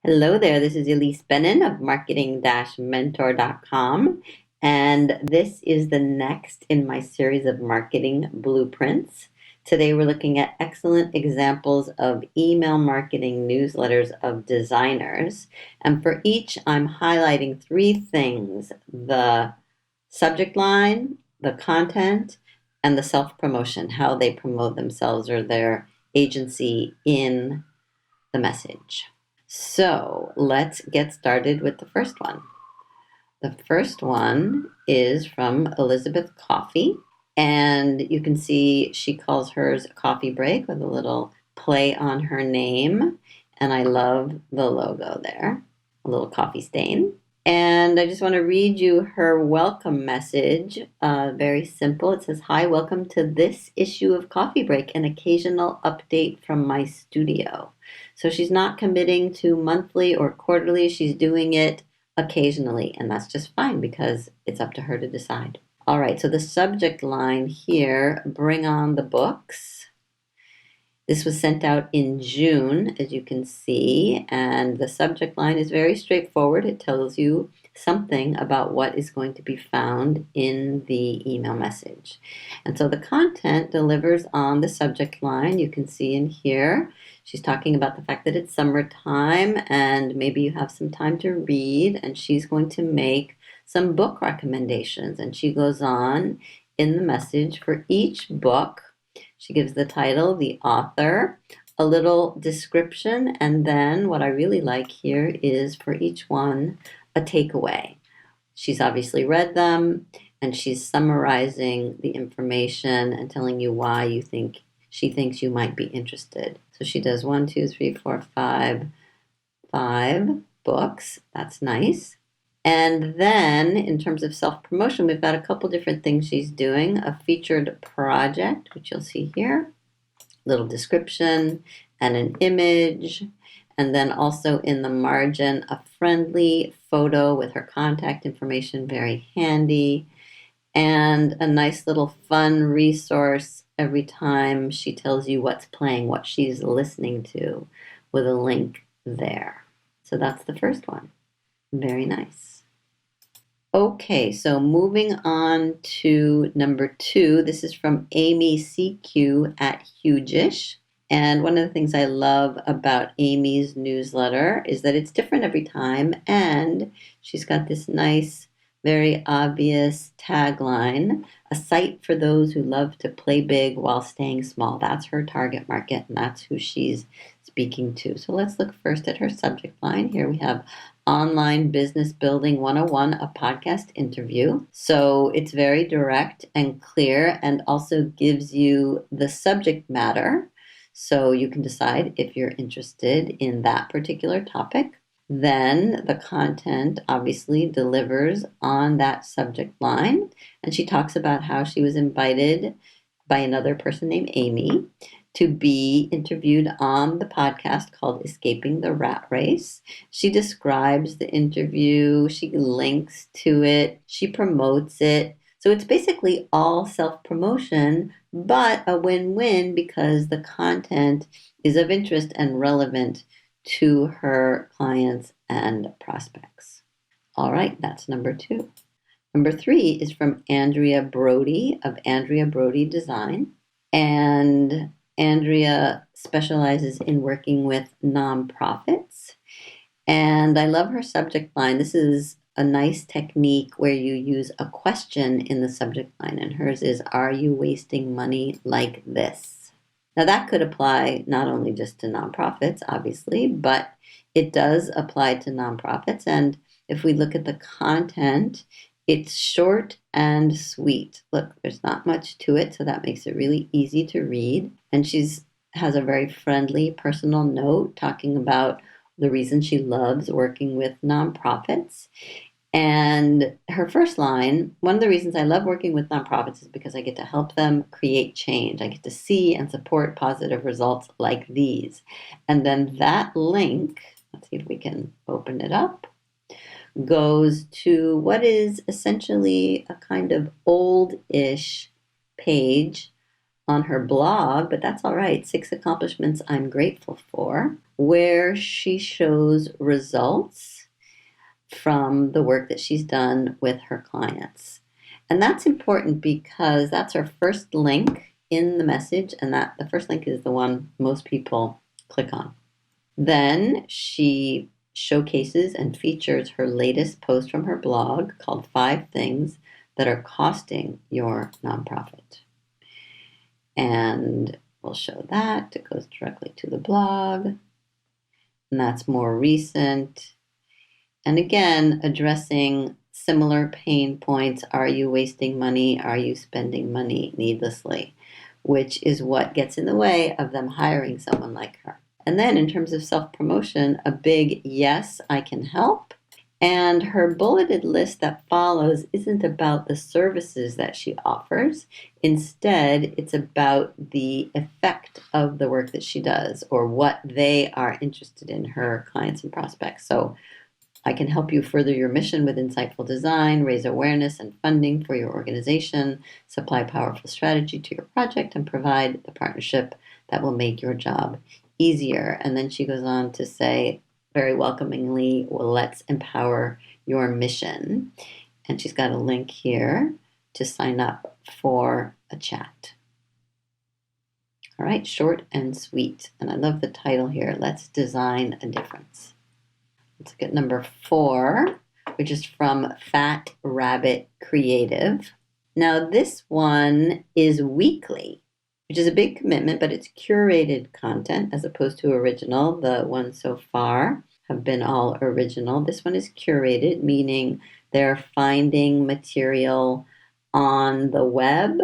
Hello there, this is Elise Benin of marketing-mentor.com, and this is the next in my series of marketing blueprints. Today we're looking at excellent examples of email marketing newsletters of designers, and for each I'm highlighting three things: the subject line, the content, and the self-promotion, how they promote themselves or their agency in the message. So let's get started with the first one. The first one is from Elizabeth Coffee, and you can see she calls hers a coffee break with a little play on her name, and I love the logo there, a little coffee stain. And I just want to read you her welcome message. Very simple. It says, "Hi, welcome to this issue of Coffee Break, an occasional update from my studio." So she's not committing to monthly or quarterly. She's doing it occasionally, and that's just fine because it's up to her to decide. All right, so the subject line here, "Bring on the books." This was sent out in June, as you can see, and the subject line is very straightforward. It tells you something about what is going to be found in the email message. And so the content delivers on the subject line. You can see in here, she's talking about the fact that it's summertime and maybe you have some time to read, and she's going to make some book recommendations. And she goes on in the message for each book. She gives the title, the author, a little description, and then what I really like here is for each one a takeaway. She's obviously read them, and she's summarizing the information and telling you why she thinks you might be interested. So she does 1, 2, 3, 4, 5 books. That's nice. And then in terms of self-promotion, we've got a couple different things she's doing. A featured project, which you'll see here, little description and an image. And then also in the margin, a friendly photo with her contact information, very handy. And a nice little fun resource every time she tells you what's playing, what she's listening to, with a link there. So that's the first one. Very nice. Okay, so moving on to number 2. This is from Amy CQ at Hugish. And one of the things I love about Amy's newsletter is that it's different every time. And she's got this nice, very obvious tagline: a site for those who love to play big while staying small. That's her target market, and that's who she's speaking to. So let's look first at her subject line. Here we have Online Business Building 101, a podcast interview. So it's very direct and clear and also gives you the subject matter. So you can decide if you're interested in that particular topic. Then the content obviously delivers on that subject line. And she talks about how she was invited by another person named Amy to be interviewed on the podcast called Escaping the Rat Race. She describes the interview, she links to it, she promotes it. So it's basically all self-promotion, but a win-win because the content is of interest and relevant to her clients and prospects. All right, that's number 2. Number 3 is from Andrea Brody of Andrea Brody Design. And Andrea specializes in working with nonprofits. And I love her subject line. This is a nice technique where you use a question in the subject line. And hers is, "Are you wasting money like this?" Now that could apply not only just to nonprofits, obviously, but it does apply to nonprofits. And if we look at the content, it's short and sweet. Look, there's not much to it, so that makes it really easy to read. And has a very friendly personal note talking about the reason she loves working with nonprofits. And her first line, "One of the reasons I love working with nonprofits is because I get to help them create change. I get to see and support positive results like these." And then that link, let's see if we can open it up, goes to what is essentially a kind of old-ish page on her blog, but that's all right. 6 accomplishments I'm grateful for, where she shows results from the work that she's done with her clients. And that's important because that's her first link in the message, and that the first link is the one most people click on. Then she showcases and features her latest post from her blog called 5 Things That Are Costing Your Nonprofit. And we'll show that. It goes directly to the blog. And that's more recent. And again, addressing similar pain points. Are you wasting money? Are you spending money needlessly? Which is what gets in the way of them hiring someone like her. And then in terms of self-promotion, a big yes, I can help. And her bulleted list that follows isn't about the services that she offers. Instead, it's about the effect of the work that she does or what they are interested in, her clients and prospects. So I can help you further your mission with insightful design, raise awareness and funding for your organization, supply powerful strategy to your project, and provide the partnership that will make your job easier. And then she goes on to say, very welcomingly, well, let's empower your mission. And she's got a link here to sign up for a chat. All right, short and sweet. And I love the title here, Let's Design a Difference. Let's look at number 4, which is from Fat Rabbit Creative. Now this one is weekly, which is a big commitment, but it's curated content as opposed to original. The ones so far have been all original. This one is curated, meaning they're finding material on the web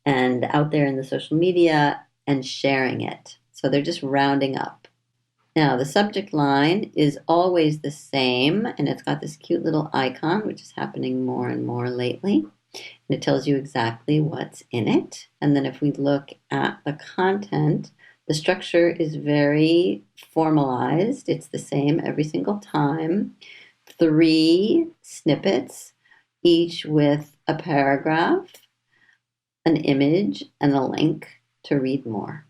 and out there in the social media and sharing it. So they're just rounding up. Now, the subject line is always the same, and it's got this cute little icon, which is happening more and more lately. And it tells you exactly what's in it. And then if we look at the content, the structure is very formalized. It's the same every single time. 3 snippets, each with a paragraph, an image, and a link to read more.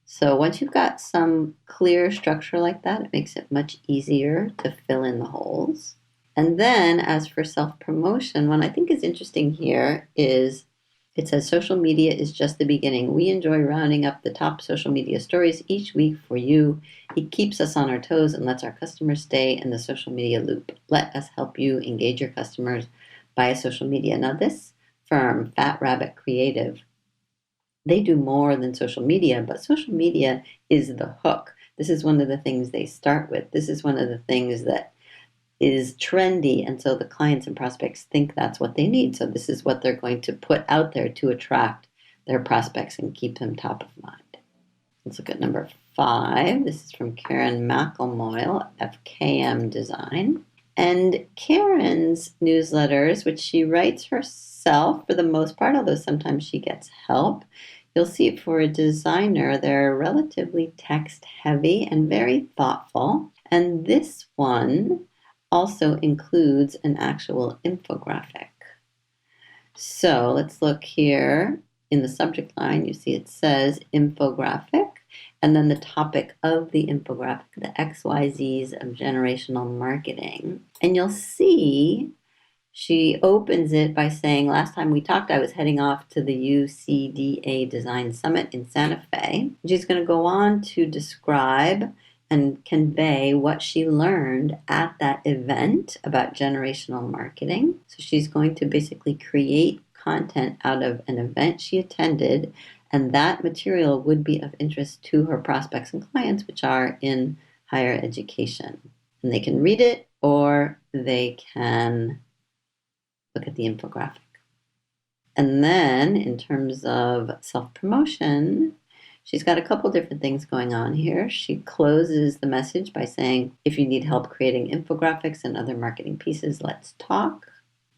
So once you've got some clear structure like that, it makes it much easier to fill in the holes. And then as for self-promotion, what I think is interesting here is it says social media is just the beginning. We enjoy rounding up the top social media stories each week for you. It keeps us on our toes and lets our customers stay in the social media loop. Let us help you engage your customers via social media. Now this firm, Fat Rabbit Creative, they do more than social media, but social media is the hook. This is one of the things they start with. This is one of the things that is trendy, and so the clients and prospects think that's what they need. So this is what they're going to put out there to attract their prospects and keep them top of mind. Let's look at number 5. This is from Karen McElmoyle, FKM Design. And Karen's newsletters, which she writes herself for the most part, although sometimes she gets help, you'll see for a designer, they're relatively text heavy and very thoughtful. And this one also includes an actual infographic. So let's look here in the subject line. You see it says infographic, and then the topic of the infographic, the XYZs of generational marketing. And you'll see she opens it by saying, last time we talked, I was heading off to the UCDA Design Summit in Santa Fe. She's going to go on to describe and convey what she learned at that event about generational marketing. So she's going to basically create content out of an event she attended, and that material would be of interest to her prospects and clients, which are in higher education. And they can read it or they can look at the infographic. And then in terms of self-promotion, she's got a couple different things going on here. She closes the message by saying, if you need help creating infographics and other marketing pieces, let's talk.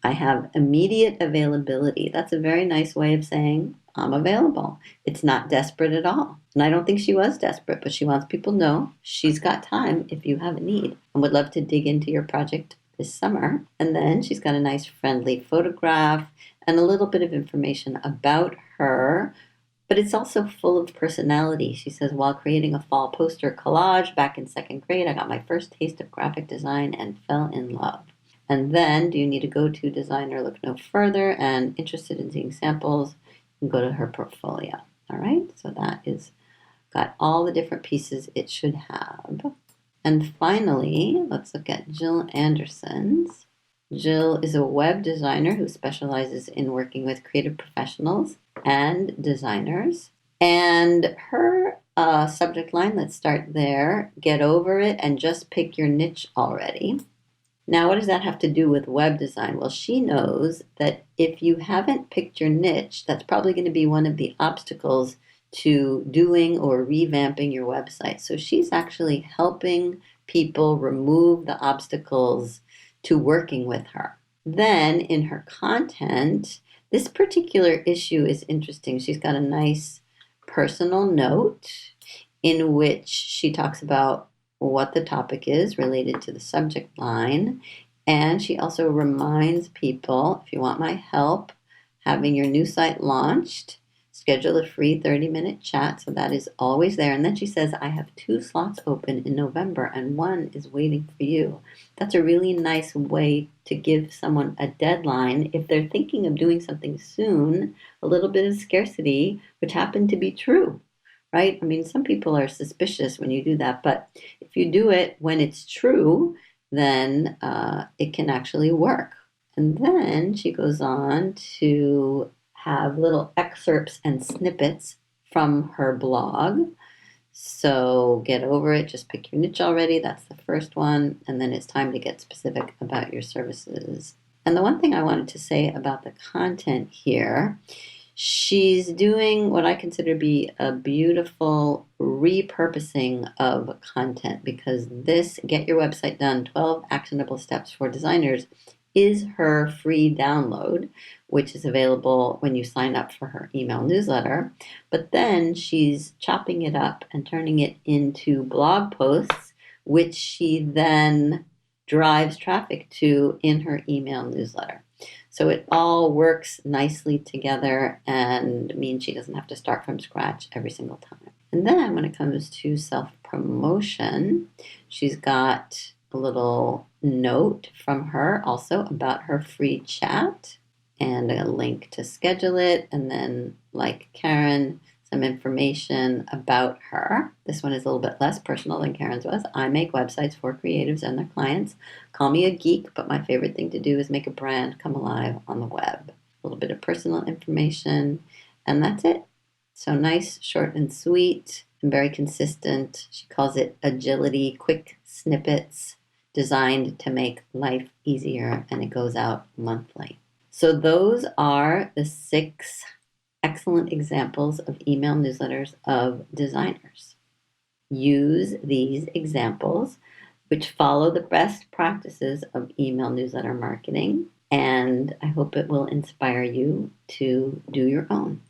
I have immediate availability. That's a very nice way of saying I'm available. It's not desperate at all. And I don't think she was desperate, but she wants people to know she's got time if you have a need and would love to dig into your project this summer. And then she's got a nice friendly photograph and a little bit of information about her, but it's also full of personality. She says, while creating a fall poster collage back in second grade, I got my first taste of graphic design and fell in love. And then, do you need a go-to designer? Look no further. And interested in seeing samples, you can go to her portfolio. All right, so that is got all the different pieces it should have. And finally, let's look at Jill Anderson's. Jill is a web designer who specializes in working with creative professionals and designers. And her subject line, let's start there, get over it and just pick your niche already. Now, what does that have to do with web design? Well, she knows that if you haven't picked your niche, that's probably going to be one of the obstacles to doing or revamping your website. So she's actually helping people remove the obstacles to working with her. Then in her content, this particular issue is interesting. She's got a nice personal note in which she talks about what the topic is related to the subject line. And she also reminds people, if you want my help having your new site launched, schedule a free 30-minute chat. So that is always there. And then she says, I have 2 slots open in November and 1 is waiting for you. That's a really nice way to give someone a deadline if they're thinking of doing something soon, a little bit of scarcity, which happened to be true. Right? I mean, some people are suspicious when you do that, but if you do it when it's true, then it can actually work. And then she goes on to have little excerpts and snippets from her blog. So get over it, just pick your niche already. That's the first one. And then it's time to get specific about your services. And the one thing I wanted to say about the content here, she's doing what I consider to be a beautiful repurposing of content, because this Get Your Website Done 12 Actionable Steps for Designers is her free download, which is available when you sign up for her email newsletter. But then she's chopping it up and turning it into blog posts, which she then drives traffic to in her email newsletter. So it all works nicely together and means she doesn't have to start from scratch every single time. And then when it comes to self-promotion, she's got a little note from her also about her free chat and a link to schedule it. And then, like Karen, some information about her. This one is a little bit less personal than Karen's was. I make websites for creatives and their clients. Call me a geek, but my favorite thing to do is make a brand come alive on the web. A little bit of personal information, and that's it. So nice, short and sweet, and very consistent. She calls it agility, quick snippets designed to make life easier, and it goes out monthly. So those are the 6 excellent examples of email newsletters of designers. Use these examples, which follow the best practices of email newsletter marketing, and I hope it will inspire you to do your own.